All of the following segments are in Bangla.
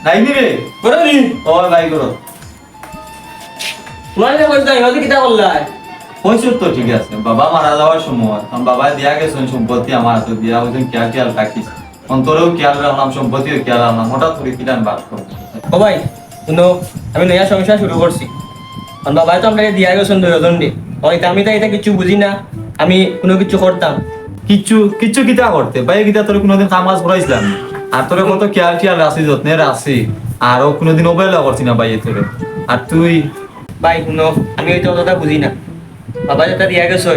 নাইনি রে করো নি ও ভাই করো তোমার যে কইতা ইহতে কিটা করলাই কইছো তো ঠিক আছে বাবা মারা যাওয়ার সময় কারণ বাবা দিয়া গেছেন সম্পত্তি আমার হাতে দিয়া হইছেন খেয়াল রাখিস অন্তরেও খেয়াল রাখলাম সম্পত্তিও খেয়াল রাখলাম হঠাৎ করে কিটান বাদ করবো ও ভাই শুনো আমি নয়া সংসার শুরু করছি কারণ বাবা তো আপনাকে দিয়া গেছেন দুজন দে হয়তো আমি তো এটা কিছু বুঝি না আমি কোনো কিছু করতাম কিচ্ছু কিচ্ছু কিতা করতে ভাই কিতা তোর কোনোদিন কামাজ করাইছিলাম আর তোর কত খেয়াল খেয়াল রাখছি যত্নের রাখছি আরও কোনোদিন অবহেলা করছি না ভাই তোরে আর তুই ভাই শুনো আমি হয়তো অতটা বুঝি না বাবা যেটা দিয়া গেছে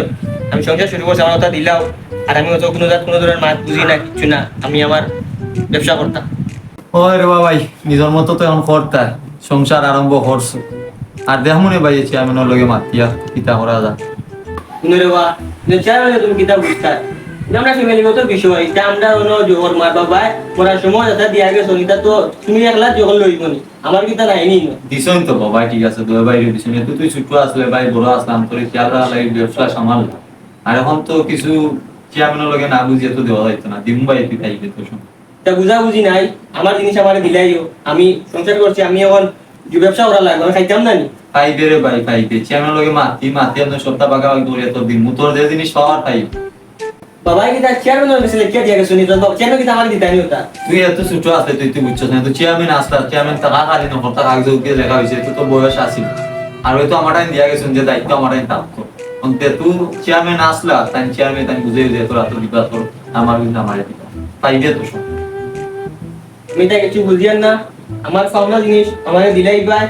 আমি সংসার শুরু করছি আমার কথা দিলাও আর আমি হয়তো কোনো ধরনের মাছ বুঝি না কিছু না আমি আমার ব্যবসা করতাম ওই রে ভাই নিজের মতো তো এখন করতা সংসার আরম্ভ করছো আর দেখ মনে ভাই চেয়ারম্যানের লগে মাতিয়া কিতা করা যায় শুনে রে বা চাই তুমি কিতা বুঝতা এটা আমরা ফ্যামিলিগত বিষয় এটা আমরা হলো জোহর মা বাবা পড়ার সময় যেটা দিয়া গেছে এটা তো তুমি একলা জোহর লইব নি আমার কিতা নাই নি দিছই তো বাবা ঠিক আছে দুই ভাই দিছই তো তুই ছোট আসলে ভাই বড় আসলাম তোর খেয়াল রাখলে ব্যবসা সামাল আর এখন তো কিছু চেয়ারম্যানের লগে না বুঝিয়ে তো দেওয়া যাইতো না দিম ভাই তুই খাইবে তো শুন তা বুঝা বুঝি নাই আমার জিনিস আমার দিলাইও আমি সংসার করছি আমি এখন যে ব্যবসা করা লাগবে আমি খাইতাম না নি পাইবে রে ভাই পাইবে চেয়ারম্যানের লগে মাতি আমরা সপ্তাহ বাগা বাগি করে তোর দিন তোর যে জিনিস পাওয়ার পাইবে বাবা কিতা চেয়ারম্যান হইছিল কে দিয়া গেছে নি তো চেয়ারম্যান কিতা আমার দিতানি ওটা তুই এত ছোট আসলে তুই বুঝছস না তো চেয়ারম্যান আসলা চেয়ারম্যান টাকা খালি না কথা কাগজে উঠিয়ে লেখা হয়েছে তো বয়স আসিল আর হয়তো আমারটাই দিয়া গেছেন যে দায়িত্ব আমারটাই থাকতো অন্তে তুই চেয়ারম্যান আসলা তাই চেয়ারম্যান তাই বুঝে যে তোর এত দিবা তোর আমার কিন্তু আমার দিবা পাইবে তো সব আমি তা কিছু বুঝিয়ান না আমার পাওনা জিনিস আমার দিলাই ভাই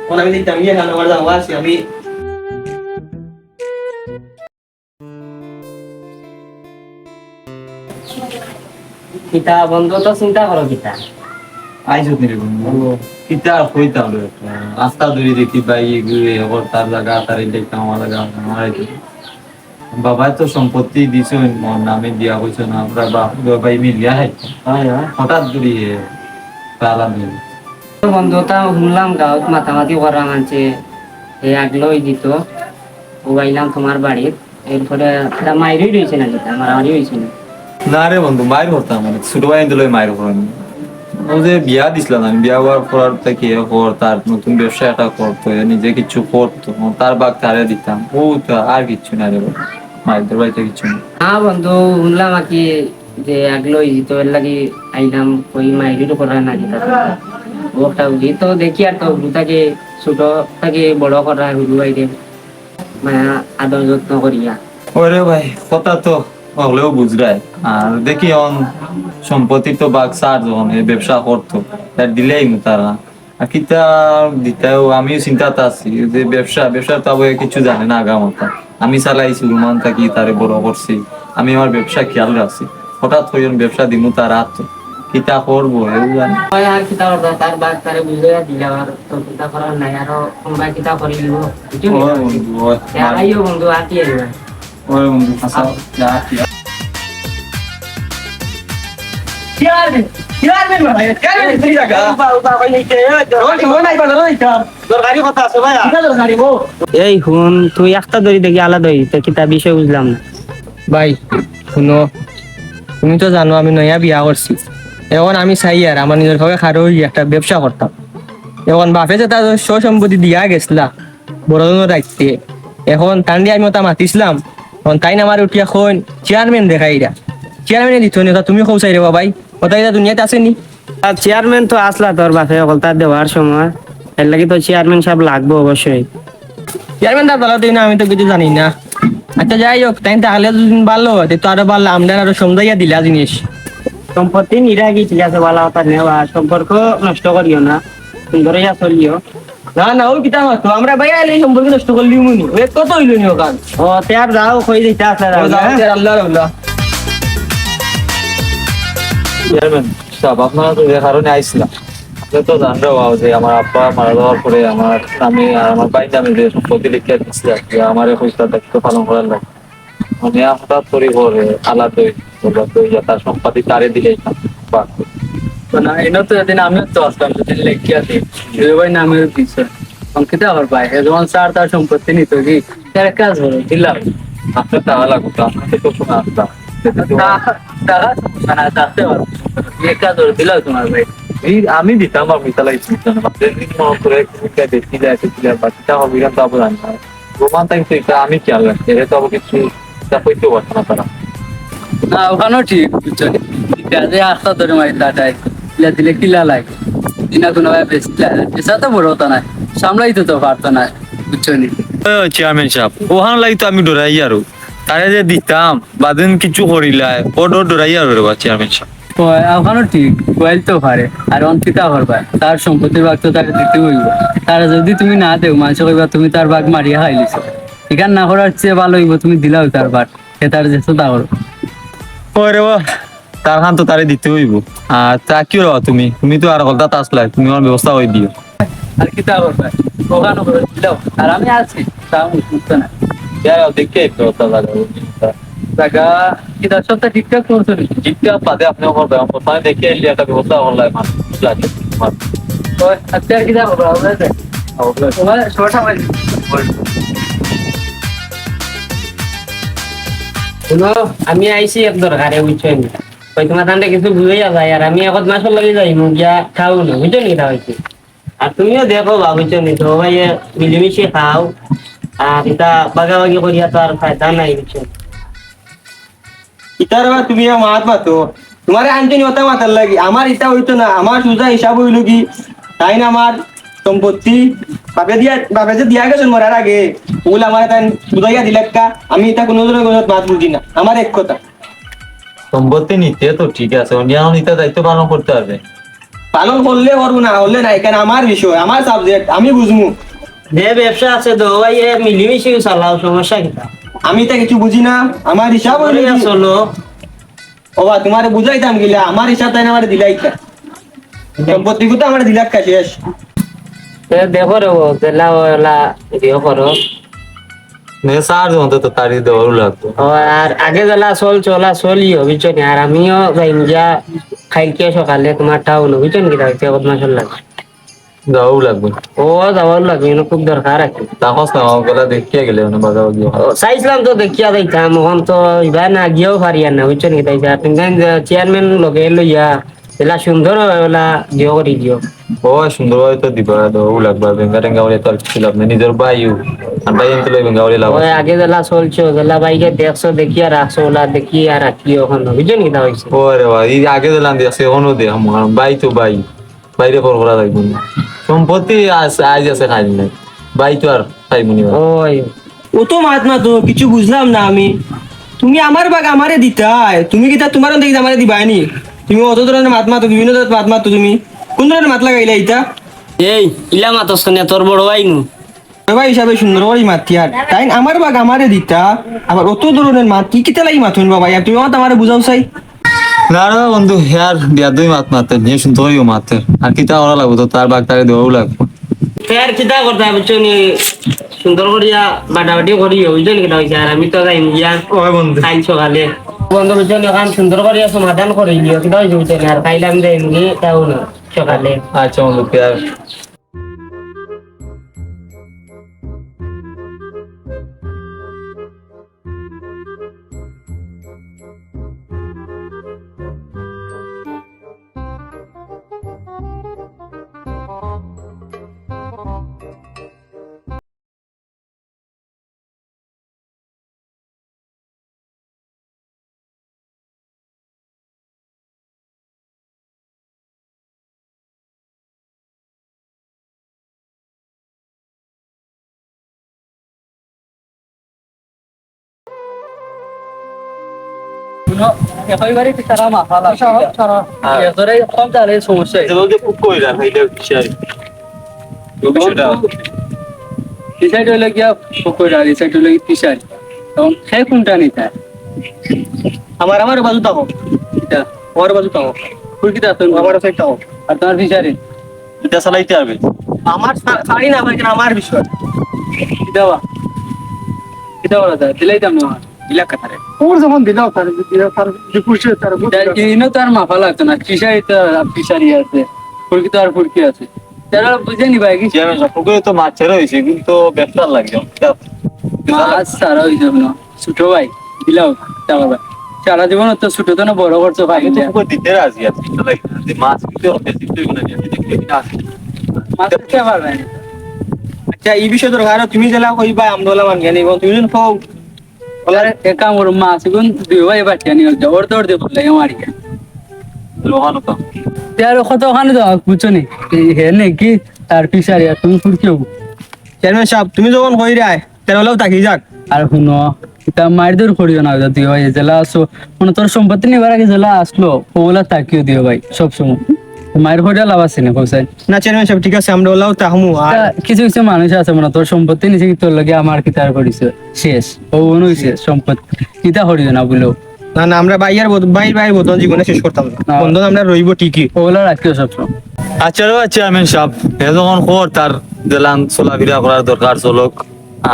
কোন আমি দিতাম ইয়ে খান আমার দাম আছে আমি কিতা বন্ধু তো চিন্তা করো কিতা আইছো নি রে বন্ধু কিতা হইতাম রে রাস্তা ধরে দেখি ভাই এগুলো ওর তার জায়গা তার দেখতাম আমার জায়গা আমার বাবা তো সম্পত্তি দিছে মোর নামে দিয়া হইছে না আমরা বাপ ভাই মিলিয়া হাই হঠাৎ ধরে তালা দিল তো বন্ধু তা শুনলাম গাঁৱত মাতামাতি করা মানছে এই আগলই দিত ও গাইলাম তোমার বাড়ির এরপরে তা মাইরই রয়েছে না কিতা মারামারি হয়েছে না না রে বন্ধু মায়ের করতাম মানে ছোট ভাই দিল মায়ের করেন ও যে বিয়া দিছিলাম আমি বিয়া হওয়ার পর থেকে কর তার নতুন ব্যবসা একটা করতো নিজে কিছু করতো তার বাগ তারে দিতাম ও তো আর কিচ্ছু না রে মায়ের বাড়িতে কিছু না হ্যাঁ বন্ধু শুনলাম আর কি যে আগলই দিত এর লাগি আইলাম ওই মাইরির করা না কিতা ওটা বুঝি তো দেখি আর তো তাকে ছোট তাকে বড় করা হুলু বাইরে মানে আদর যত্ন করিয়া ওরে ভাই কথা তো হলেও বুঝরায় আর দেখি অন সম্পত্তি তো বাগ সার যখন এই ব্যবসা করতো তার দিলেই তারা আর কিতা দিতেও আমিও চিন্তাতে আছি যে ব্যবসা তো আবার কিছু জানে না আগামতা আমি চালাইছি উমান থাকি তারে বড় করছি আমি আমার ব্যবসা খেয়াল রাখছি হঠাৎ করে ব্যবসা দিমু তার হাত কিতা করবো এও জানি হয় আর কিতা করবা তার বাদ তারে বুঝে দিলাম আর তো কিতা করার নাই আর কোনবা কিতা করি দিব বুঝলি ওই বন্ধু ওই আইও বন্ধু আতি আইবা ওই বন্ধু হাসা যা কি এই শুন তুই একটা ধরি দেখি আলাদা হই তো কিতা বিষয় বুঝলাম না ভাই শুনো তুমি তো জানো আমি নয়া বিয়া করছি এখন আমি চাই আর আমার নিজের ভাবে খারো একটা ব্যবসা করতাম এখন বাপে যে তার সম্পত্তি দিয়া গেছিলা বড় জনের রাখতে এখন তান দিয়ে আমি ওটা মাতিছিলাম এখন তাই না আমার উঠিয়া খন চেয়ারম্যান দেখাইরা চেয়ারম্যানে দিত নি তুমি কৌ চাই রে ভাই ওটাই দুনিয়াতে আসেনি আর চেয়ারম্যান তো আসলা তোর বাপে তার দেওয়ার সময় এর লাগি তো চেয়ারম্যান সাহেব লাগবে অবশ্যই চেয়ারম্যান তার ভালো না আমি তো কিছু জানি না আচ্ছা যাই হোক তাই তাহলে দুদিন ভালো তো আরো ভালো আমরা আরো সমঝাইয়া দিলা জিনিস সম্পত্তি নিরাগি ঠিক আছে ভালো কথা নেওয়া সম্পর্ক নষ্ট করিও না সুন্দরইয়া চলিও না না ওই কিতা মাত্র আমরা ভাই আইলে সম্পর্ক নষ্ট করলি মুনি ওই কত হইল নি ওখান ও তেয়ার যাও কই দিতে আছে আল্লাহ আল্লাহ চেয়ারম্যান সাহেব আপনারা তো যে কারণে আইছিলাম আপনি তো জানরাও যে আমার আব্বা মারা যাওয়ার পরে আমার আমি আর আমার ভাই নামে যে সম্পত্তি লিখে দিচ্ছে যে আমার পয়সা দায়িত্ব পালন করার লাগে মানে হঠাৎ করে ঘরে আলাদা তার সম্পত্তি তারে দিলে না এটা তো এদিন আমিও তো আসলাম সেদিন লেখিয়া দিই ভাই নামের পিছনে অঙ্কিত আমার ভাই যখন স্যার তার সম্পত্তি নিত কি তার কাজ হলো দিলাম আপনার টাকা লাগতো আপনাকে তো শোনা আসতাম টাকা সমস্যা না থাকতে পারো কাজ হলো দিলাম তোমার ভাই আমি দিতাম আমি তাহলে যেদিন মনে করে দেখি যায় বাকিটা হবে তো আবার জানি না রোমান থাকতে এটা আমি খেয়াল রাখছি এটা তো আবার কিছু হইতে পারতো না তারা না ওখানেও ঠিক বুঝছো যে আস্তা ধরে মারি লাটাই দিলে দিলে কিলা লাগে দিনা কোনো ভাই বেচা তো বড় হতো না সামলাইতে তো পারতো না বুঝছো নি চেয়ারম্যান সাহেব ওখান লাগি তো আমি ডরাই আরো তারে যে দিতাম বাদিন কিছু করিলাই ও ডরাই আরো রে চেয়ারম্যান সাহেব ওখানেও ঠিক কোয়েল তো পারে আর অঙ্কিতা করবা তার সম্পত্তির ভাগ তো তাকে দিতে হইব তারা যদি তুমি না দেও মানুষ কইবা তুমি তার ভাগ মারিয়া খাইলিছ এখান না করার চেয়ে ভালো হইব তুমি দিলাও তার ভাগ সে তার যেত তা করো ওরে বাহ তার খান তো তারে দিতে হইব আর তা কি র তুমি তুমি তো আর কলকাতা আসলাই তুমি আমার ব্যবস্থা হয়ে দিও আর কি তা করবা ওখানে করে দিলাও আর আমি আছি তা মুক্ত না দেখে ব্যবস্থা লাগাবো টাকা কি তার সব ঠিকঠাক করছো নি ঠিকঠাক পাদে আপনি আমার প্রথমে দেখে এলি একটা ব্যবস্থা অনলাইন ওই আজকে আর কি যাবো আমরা যাই ওখানে ছোটা মারি শুনো আমি আইছি এক দরকারে বুঝছো নি ওই তোমার তান্ডে কিছু বুঝাইয়া যায় আর আমি এখন মাসের লাগে যাই মুখ গিয়া খাও না বুঝছো নি হয়েছে আর তুমিও দেখো বা বুঝছো নি তো ভাই মিলেমিশে খাও আর এটা বাগাবাগি করিয়া তো আর ফায়দা নাই বুঝছো ইতার বা তুমি মাত মাতো তোমার আনজনি ওটা মাতার লাগি আমার ইটা হইতো না আমার সুজা হিসাব হইলো কি তাই না আমার সম্পত্তি বাপে যে দিয়া গেছেন মরার আগে ওগুলো আমার তাই বুঝাইয়া দিলাক্কা আমি এটা কোনো ধরনের কোনো মাত বুঝি না আমার এক কথা সম্পত্তি নিতে তো ঠিক আছে অন্য নিতে দায়িত্ব পালন করতে হবে পালন করলে করবো না হলে না এখানে আমার বিষয় আমার সাবজেক্ট আমি বুঝবো যে ব্যবসা আছে তো ভাই মিলেমিশে চালাও সমস্যা কিটা আমি তা কিছু বুঝি না আমার হিসাব হইলো কি? চলো ও বা তোমার বুঝাইতাম গিলা আমার হিসাব তাই না আমার দিলাইতা সম্পত্তি তো আমার দিলাক্কা শেষ দেখো রে ও জেলা ওলা ইয়ে করো সার অন্তত তারি দেওয়ারও লাগতো ও আর আগে জেলা চলিও বুঝছো নি আর আমিও যাইম গিয়া খাইকে সকালে তোমার টাউন বুঝছো নি কিটা হচ্ছে বদমাসের লাগে যাওয়াও লাগবে ও যাওয়ার লাগে খুব দরকার আছে তাহস না গলা দেখিয়ে গেলে বাজার গিয়ে চাইছিলাম তো দেখিয়া যাইতাম এখন তো এবার না গিয়েও পারি আর না বুঝছো নি তাই তুমি চেয়ারম্যান লগে লইয়া এলা সুন্দর ওলা দিও করি দিও ও সুন্দরভাবে তো দিবা দেওয়াও লাগবে বেঙ্গা টেঙ্গা বলে তো আর কিছু লাভ নেই নিজের বাইও আর বাই এনতে লই বেঙ্গা বলে লাভ ওই আগে জেলা চলছো জেলা বাইকে দেখছো দেখিয়া রাখছো ওলা দেখি আর রাখি ওখান বুঝছো নি তা হয়েছে ওরে ভাই এই আগে দিলাম দিয়েছে এখনো দে আমার বাই তো বাই বাইরে পর করা লাগবে না সম্পত্তি আজ আছে খাই নাই বাই তো আর খাইব নি ওই ও তো মাত মাতো কিছু বুঝলাম না আমি তুমি আমার বাগ আমারে দিতাই তুমি কি তা তোমার দেখি আমারে দিবানি তুমি অত ধরনের মাত মাতো বিভিন্ন ধরনের মাত মাতো তুমি কোন ধরনের মাত লাগাইলা ইটা এই ইলা মাতস কন্যা তোর বড় ভাই নু ভাই হিসাবে সুন্দর করে মাতি আর তাই আমার বাগ আমারে দিতা আবার অত ধরনের মাত কি কিতা লাগি মাতুন বাবা আর তুমি আমারে বুঝাও চাই না না বন্ধু হ্যাঁ বিয়া দুই মাত মারতে নিয়ে শুনতে হইও মারতে আর কিতা ওরা লাগবে তো তার বাগ তারে দেওয়াও লাগবে ফের কিতা করতে বুঝছো নি সুন্দর করিয়া বাটাবাটি করিও বুঝছো নি কিটা হয়েছে আর আমি তো যাইম গিয়া ওই বন্ধু খাই সকালে বন্ধু বুঝছো নি এখন সুন্দর করিয়া সমাধান করে দিও কিটা হয়েছে বুঝছো নি আর খাইলাম যাইম গিয়ে তাও না সকালে আচ্ছা বন্ধু আর একেবারে কি সারা মাফালা এতরে কম তাহলে সমস্যা যে খুব কইরা এইটা বিষয় এই বিষয়টা টিশার্ট হলে গিয়া পকোড়া টিশার্ট হলে টিশার্ট তখন সে কোনটা নিতে আমার আমার বাজু তাও এটা আমার বাজু তাও ফুলকিটা তুমি আমার সাইড তাও আর তোমার ফিশারি এটা চালাইতে হবে আমার শাড়ি না আমার আমার বিষয় কিদাবা কিদাবা দাদা দিলাই দাম না ইলাকা তারে ওর যখন দিলাম তার তার পুষে তার ইনো তো আর মাফা লাগতো না ফিশারি তো ফিশারি আছে ফুলকি তো আর ফুলকি আছে তারা বুঝে নি ভাই কি চেয়ারম্যান সাহেব পুকুরে তো মাছ ছেড়ে হয়েছে কিন্তু ব্যবসা লাগছে মাছ সারা হয়ে যাবে না ছোট ভাই দিলাও তারপর ভাই সারা জীবন তো ছোট তো না বড় করছো ভাই আমি তো উপর দিতে রাজি আছি তো লাইক যে মাছ দিতে হবে দিতে হবে না আমি দেখতে আসি মাছ দিতে পারবে না। আচ্ছা এই বিষয় দরকার তুমি জেলা কইবা আমদলা মান জ্ঞানী এবং তুমি যখন কও ওলার এক কাম করো মাছ গুন দুই ভাই বাচ্চা নিয়ে যাও ওর তোর দেবো লাগে মারি লোহানো তো তার কত ওখানে তো বুঝছো নি হে নাকি তার পিছারি আর তুমি ফুরকেও চেয়ারম্যান সাহেব তুমি যখন কই রায় তেরোলাও তাকি যাক আর শুনো তা মায়ের দূর করিও না দুই ভাই জেলা আসো মানে তোর সম্পত্তি নিবার আগে জেলা আসলো ওগুলা তাকিও দিও ভাই সবসময় মায়ের করিয়া লাভ আছে না কোথায় না চেয়ারম্যান সাহেব ঠিক আছে আমরা ওলাও তাহমু আর কিছু কিছু মানুষ আছে মানে তোর সম্পত্তি নিচে কি তোর লাগে আমার কি তার করিস শেষ ও হইছে সম্পত্তি কিতা করিও না বলো না না আমরা বাইর বদল জীবনে শেষ করতাম না না। বন্ধন আমরা রইব ঠিকই ওগুলা রাখিও সবসময় আচ্ছা রে চেয়ারম্যান সাহেব এ যখন কর তার জেলান চলাফেরা করার দরকার চলক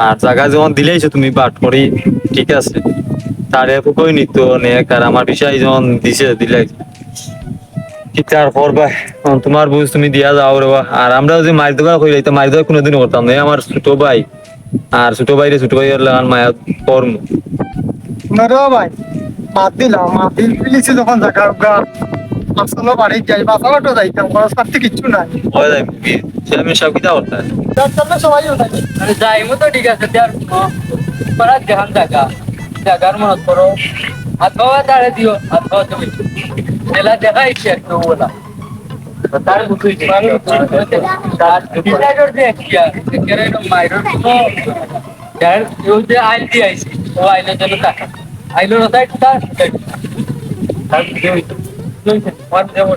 আর জায়গা যখন দিলেইছো তুমি পাঠ করি ঠিক আছে তারে কই নিত নেক আর আমার বিষয় যখন দিছে দিলাই কি তার করবা তোমার বুঝ তুমি দিয়া যাও রে আর আমরা যদি মার দেবা কই তো মার দেওয়া কোনোদিন করতাম না আমার ছোট ভাই আর ছোট ভাইয়ের লাগান মায়া কর্ম না রে ভাই মাত দিলাম মাত দিল পিলিছে যখন জায়গা গা আসলে বাড়ি যাই বাসাবাটো যাইতাম কোনো সাথে কিচ্ছু নাই হয় যাই চেয়ারম্যান সাহেব কিটা করতে তাহলে সবাই থাকে আরে যাইমু তো ঠিক আছে তার পরাত দেখান জায়গা জায়গার মনত করো হাত বাবা দাঁড়ে দিও হাত বাবা তুমি জেলা দেখাইছি একটু ওলা তার বুঝুই তার ডিজাইনার দেখিয়া কেরে মাইরর তো যার ইউ যে আইল দি আইছি ও আইলের জন্য টাকা আইলো রতাই তার তার ওয়ান যেমন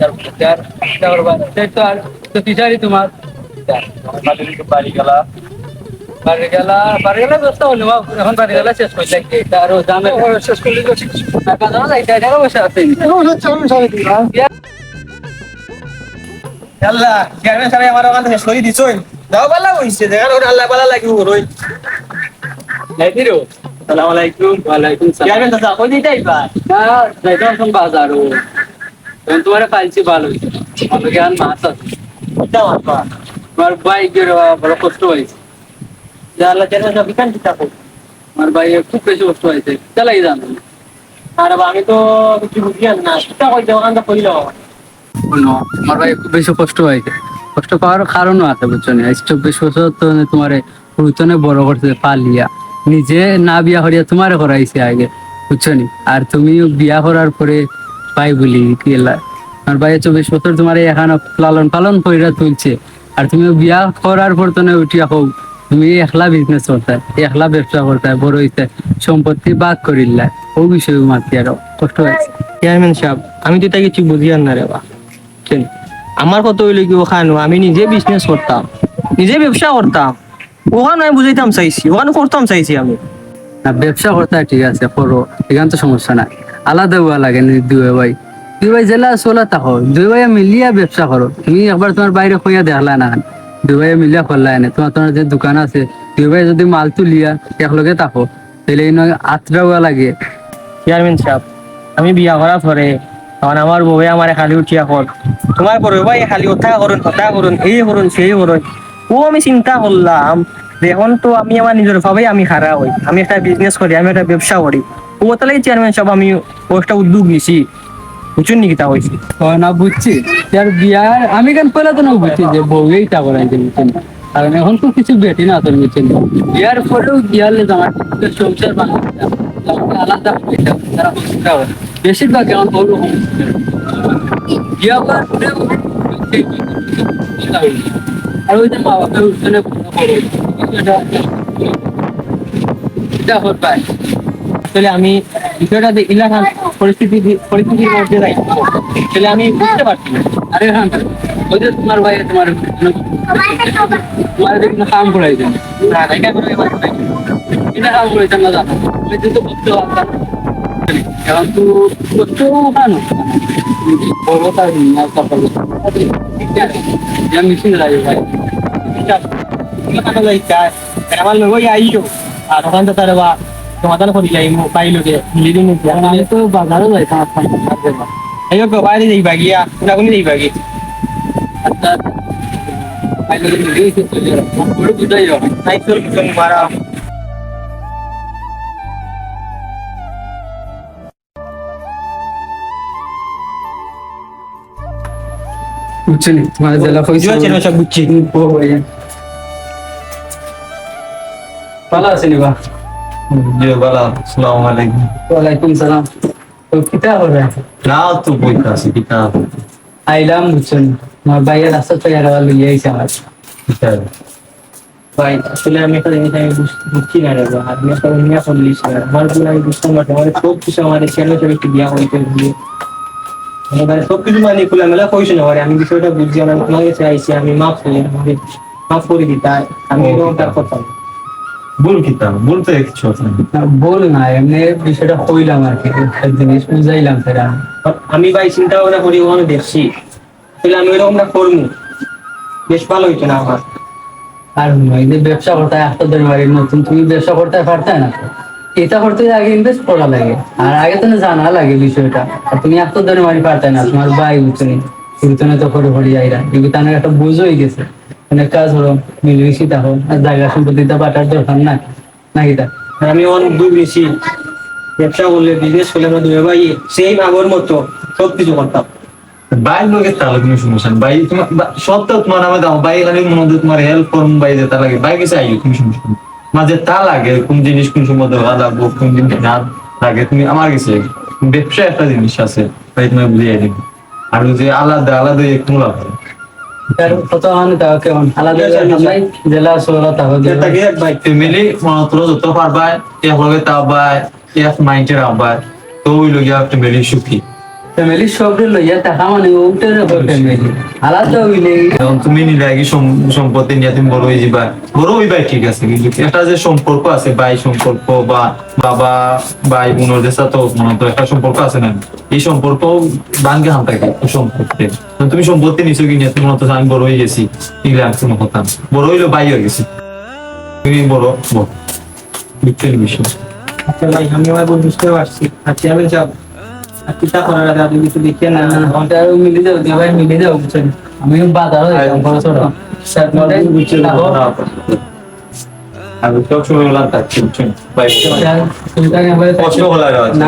তার তার তো আর তো পিছারি তোমার বাড়ি গেলা ব্যস্ত হলো এখন বাড়ি গেলা শেষ করে যাই আর জানে শেষ করলে তো ঠিক টাকা দাও যাই টাকা বসে আছে আল্লাহ চেয়ারম্যান সাহেব আমার ওখান থেকে সই দিছই যাও বালা হইছে দেখা ওর আল্লাহ বালা লাগিব রই নাই দিরো আসসালামু আলাইকুম ওয়ালাইকুম সালাম চেয়ারম্যান দাদা কই দিতেই বা না যাইতো এখন বাজার ও তখন তোমার পাইছি ভালো হইছে আমাকে জ্ঞান মাছ আছে এটা মাপা তোমার বাইকের বড় কষ্ট হয়েছে আল্লাহ চেয়ারম্যান সাহেব বিকান কি থাকো আমার ভাই খুব বেশি কষ্ট হয়েছে চালাই জানো আর আমি তো কিছু বুঝি না সেটা কইতে ওখান থেকে কইলো শোনো, আমার ভাই খুব বেশি কষ্ট হয়েছে কষ্ট পাওয়ার কারণও আছে বুঝছো না 24 বছর তো তোমার পুরুতনে বড় করছে পালিয়া নিজে না বিয়া করিয়া তোমারে করাইছে আগে বুঝছো নি আর তুমিও বিয়া করার পরে ভাই বলি কি আমার ভাই 24 বছর তোমার এখানে লালন পালন কইরা তুলছে আর তুমি বিয়া করার পর তো উঠিয়া হোক তুমি একলা বিজনেস করতে একলা ব্যবসা করতে বড় হইতে সম্পত্তি ভাগ করিলা ও বিষয়ে মাতি আরো কষ্ট হয়েছে চেয়ারম্যান সাহেব আমি তো তাই কিছু বুঝি না রে বা চেন আমার কত হইলো কি ওখানে আমি নিজে বিজনেস করতাম নিজে ব্যবসা করতাম ওখানে আমি বুঝাইতাম চাইছি ওখানে করতাম চাইছি আমি না ব্যবসা করতে ঠিক আছে করো এখানে তো সমস্যা নাই আলাদা হওয়া লাগে না দুই ভাই জেলা চলা থাকো দুই ভাই মিলিয়া ব্যবসা করো তুমি একবার তোমার বাইরে খুঁয়া দেখলা না দুই ভাই মিলিয়া করলা না তোমার যে দোকান আছে দুই ভাই যদি মাল তুলিয়া একলগে থাকো তাহলে আত্রা হওয়া লাগে চেয়ারম্যান সাহেব আমি বিয়া করার পরে তখন আমার বউয়ে আমার খালি উঠিয়া কর তোমার পরে ভাই খালি ওঠা করুন এই করুন সেই করুন ও আমি চিন্তা করলাম যে এখন তো আমি আমার নিজের ভাবেই আমি খারাপ হই আমি একটা বিজনেস করি আমি একটা ব্যবসা করি ও তাহলে চেয়ারম্যান সাহেব আমি ওটা উদ্যোগ নিছি বুঝুন নাকি তা হয়েছে না বুঝছি যার বিয়ার আমি কেন পয়লা তো না বুঝছি যে বউই তা করাই বুঝছেন কারণ এখন তো কিছু বেটি না তোর বুঝছেন বিয়ার পরেও বিয়ালে আমার সংসার বানাতে আলাদা হইতে হবে, তারা বুঝতে হবে। বেশিরভাগ এখন বড় বিয়া করার পরেও আর ওই যে মা বাপের উঠনে এটা হতে পারে আসলে আমি বিষয়টা এলাকার পরিস্থিতির মধ্যে যাই তাহলে আমি বুঝতে পারছি না আরে হ্যাঁ ওই যে তোমার ভাই তোমার দেখুন কাম করাইছে না এটা করে এবার নাই। এটা কাম করাইছে না জানো ওই যে তো করতে পারতাম এখন তো করতে কেন বলবো তার না সকালে মেশিন লাগে ভাই কেন যাইতা আমার লোক আইলো আর ওখান থেকে তার বা সমাধান করি যাই পাইলো যে লিডিং আমি তো বাজারে যাইতাম এই তো বাইরে যাইবা গিয়া কোনাগুনি যাইবা গিয়া আচ্ছা বুঝাই নাই তোর মারা বুঝছো নি তোমার জেলা বুঝতে পারছি না, সব বুঝছি। ভালো আছে নিবা? জি বালা, আসসালামু আলাইকুম। ওয়ালাইকুম সালাম। তো কিতা হবে? না তো বইতা আছে কিতাব আইলাম বুঝছো নি, আমার ভাইয়ের রাস্তা থেকে আর লইয়া আইছে আমার। কিতাব ভাই আসলে আমি একটা জিনিস আমি বুঝছি না রে ভাই, আপনি একটা নিয়ে করলিস না, আমার জন্য আমি বুঝতাম না, আমার সব কিছু আমার চ্যানেল থেকে একটু বিয়া হইতে দিয়ে মানে সব কিছু মানে খোলামেলা কইছে না ভাই, আমি বিষয়টা বুঝছি, আমি তোমার কাছে আইছি, আমি মাফ করি, আমাকে মাফ করে দিতা, আমি এরকমটা করতাম না। ভুল কিতাব ভুল তো কিছু আছে না। না, বল না, এমনি বিষয়টা কইলাম আর কি, একটা জিনিস বুঝাইলাম ফের আমি। আমি ভাই চিন্তা ভাবনা করি ওখানে দেখছি, তাহলে আমি এরকমটা করবো, বেশ ভালো হইতো না আমার। আর এই যে ব্যবসা করতে একটা ধরে বাড়ি নতুন তুমি ব্যবসা করতে পারতে না, এটা করতে আগে ইনভেস্ট করা লাগে, আর আগে তো না জানা লাগে বিষয়টা। আর তুমি একটা ধরে বাড়ি পারতে না, তোমার ভাই বুঝছনি বুঝতনে তো করে ভরি যাইরা, কিন্তু তার একটা বুঝ হয়ে গেছে, মানে কাজ হলো মিলমিশি তখন আর জায়গা সম্পত্তিটা পাঠার দরকার না নাকি তা? আর আমি অনেক দূর বেশি ব্যবসা করলে বিজনেস করলে আমরা দুই ভাই সেই ভাগের মতো সব কিছু করতাম। বাইর লোকের তাহলে কোনো সমস্যা নেই। ভাই তোমার সব তো তোমার নামে দাও, ভাই খালি মনে তোমার হেল্প করুন, ভাই যেটা লাগে ভাই কাছে আইও, কোনো সমস্যা নেই। মাঝে তা লাগে কোন জিনিস কোন সময় দেওয়া লাগবো, কোন জিনিস না লাগে তুমি আমার কাছে আইও। ব্যবসা একটা জিনিস আছে ভাই, তুমি বুঝিয়ে দিন। আর ওই যে আলাদা আলাদা একটু লাভ হয়। তার কত মানে তাও কেমন আলাদা নাই জেলা সোলা তাও এটাকে ভাই ফ্যামিলি মনত যত পারবা এক লগে তা ভাই এক মাইন্ডের আবার তো ওই লগে ফ্যামিলি সুখী। ফ্যামিলি সব লইয়া টাকা মানে ওটার উপর ফ্যামিলি আলাদা হইলে এখন তুমি নিরাগী সম্পত্তি নিয়ে তুমি বড় হয়ে যাবা, বড় হইবা ঠিক আছে, কিন্তু একটা যে সম্পর্ক আছে ভাই সম্পর্ক বা বাবা ভাই বোনের সাথে মনে তো একটা সম্পর্ক আছে না, এই সম্পর্ক ভাঙ্গে হান থাকে সম্পত্তি। তুমি সম্পত্তি নিছো কি নিয়ে তুমি মনে হতো আমি বড় হয়ে গেছি, এগুলো আর কোনো কথা না। বড় হইলো ভাই হয়ে গেছি, তুমি বড় বুঝতে বিষয়। আচ্ছা ভাই আমি আমার বুঝতে পারছি, আচ্ছা আমি যাব আর কিতা করার আগে আপনি কিছু দেখিয়ে না ওটা মিলে যাও দিয়ে ভাই মিলে যাও বুঝছেন, আমিও বাজার হইলাম বড় ছোট আর সব সময় বললাম থাকছি বুঝছেন ভাই, চিন্তা কষ্ট করা না